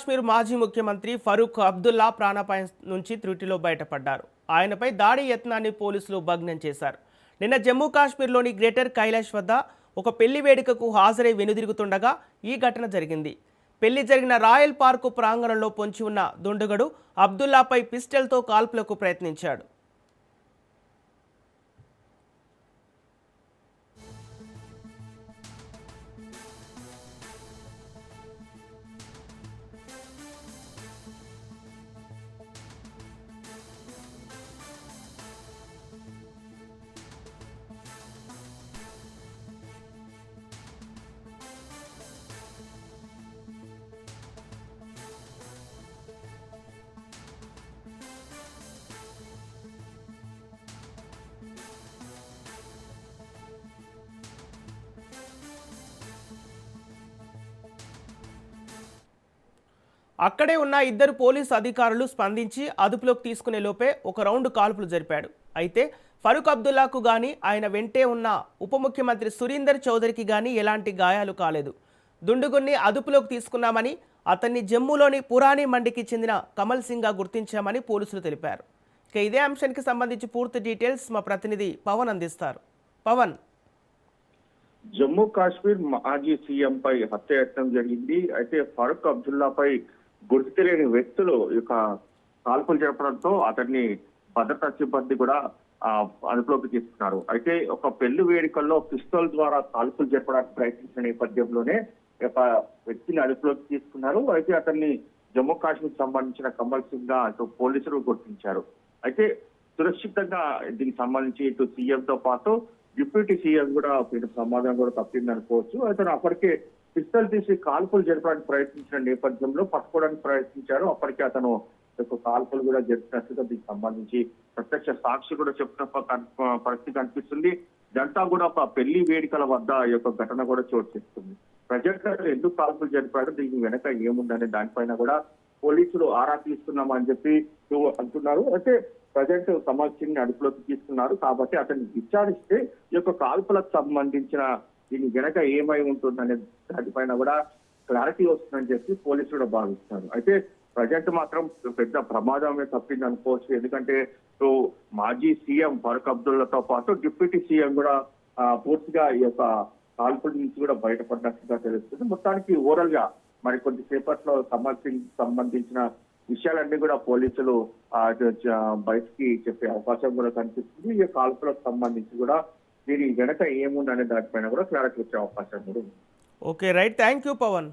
కాశ్మీర్ మాజీ ముఖ్యమంత్రి ఫరూక్ అబ్దుల్లా ప్రాణాపాయం నుంచి త్రుటిలో బయటపడ్డారు. ఆయనపై దాడి యత్నాన్ని పోలీసులు భగ్నం చేశారు. నిన్న జమ్మూ కాశ్మీర్లోని గ్రేటర్ కైలాష్ వద్ద ఒక పెళ్లి వేడుకకు హాజరై వెనుదిరుగుతుండగా ఈ ఘటన జరిగింది. పెళ్లి జరిగిన రాయల్ పార్కు ప్రాంగణంలో పొంచి ఉన్న దుండగుడు అబ్దుల్లాపై పిస్టల్తో కాల్పులకు ప్రయత్నించాడు. అక్కడే ఉన్న ఇద్దరు పోలీసు అధికారులు స్పందించి అదుపులోకి తీసుకునే లోపే ఒక రౌండ్ కాల్పులు జరిపాడు. అయితే ఫరూక్ అబ్దుల్లాకు గాని ఆయన వెంటే ఉన్న ఉప ముఖ్యమంత్రి సురీందర్ చౌదరికి గాని ఎలాంటి గాయాలు కాలేదు. దుండుగున్ని అదుపులోకి తీసుకున్నామని, అతన్ని జమ్మూలోని పురాణి మండికి చెందిన కమల్ సింగ్గా గుర్తించామని పోలీసులు తెలిపారు. ఇక ఇదే అంశానికి సంబంధించి పూర్తి డీటెయిల్స్ మా ప్రతినిధి పవన్ అందిస్తారు. పవన్, జమ్మూ కాశ్మీర్ మాజీ సీఎం పై హత్యాయత్నం జరిగింది. అయితే ఫరూక్ అబ్దుల్లాపై గుర్తు తెలియని వ్యక్తులు కాల్పులు జరపడంతో అతన్ని భద్రతా సిబ్బంది కూడా అదుపులోకి తీసుకున్నారు. అయితే ఒక పెళ్లి వేడుకల్లో పిస్తోల్ ద్వారా కాల్పులు జరపడానికి ప్రయత్నించిన నేపథ్యంలోనే ఒక వ్యక్తిని అదుపులోకి తీసుకున్నారు. అయితే అతన్ని జమ్మూ కాశ్మీర్ సంబంధించిన కమల్ సింగ్ గా అటు పోలీసులు గుర్తించారు. అయితే సురక్షితంగా దీనికి సంబంధించి ఇటు సీఎం తో పాటు డిప్యూటీ సీఎం కూడా ప్రమాదం కూడా తప్పిందనుకోవచ్చు. అతను అప్పటికే పిస్తల్ తీసి కాల్పులు జరపడానికి ప్రయత్నించిన నేపథ్యంలో పట్టుకోవడానికి ప్రయత్నించారు. అప్పటికే అతను కాల్పులు కూడా జరిపినట్టుగా దీనికి సంబంధించి ప్రత్యక్ష సాక్షి కూడా చెప్తున్న పరిస్థితి కనిపిస్తుంది. ఇదంతా కూడా ఒక పెళ్లి వేడుకల వద్ద ఈ యొక్క ఘటన కూడా చోటు చేసుకుంది. ప్రజలు ఎందుకు కాల్పులు జరిపారు, దీని వెనక ఏముందనే దానిపైన కూడా పోలీసులు ఆరా తీస్తున్నామని చెప్పి అంటున్నారు. అయితే ప్రజెంట్ కమల్ సింగ్ ని అదుపులోకి తీసుకున్నారు కాబట్టి అతన్ని విచారిస్తే ఈ యొక్క కాల్పులకు సంబంధించిన దీని వెనక ఏమై ఉంటుందనే దానిపైన కూడా క్లారిటీ వస్తుందని చెప్పి పోలీసులు కూడా భావిస్తున్నారు. అయితే ప్రజెంట్ మాత్రం పెద్ద ప్రమాదమే తప్పింది అనుకోవచ్చు. ఎందుకంటే మాజీ సీఎం ఫరూక్ అబ్దుల్లాతో పాటు డిప్యూటీ సీఎం కూడా పూర్తిగా ఈ యొక్క కాల్పుల నుంచి కూడా బయటపడినట్టుగా తెలుస్తుంది. మొత్తానికి ఓవరాల్ గా మరి కొద్దిసేపట్లో కమల్ సింగ్ సంబంధించిన విషయాలన్నీ కూడా పోలీసులు బయటికి చెప్పే అవకాశం కూడా కనిపిస్తుంది. ఈ కాల్పులకు సంబంధించి కూడా దీని వెనక ఏముందనే దానిపైన కూడా క్లారిటీ వచ్చే అవకాశం కూడా ఉంది. Okay, right, thank you Pawan.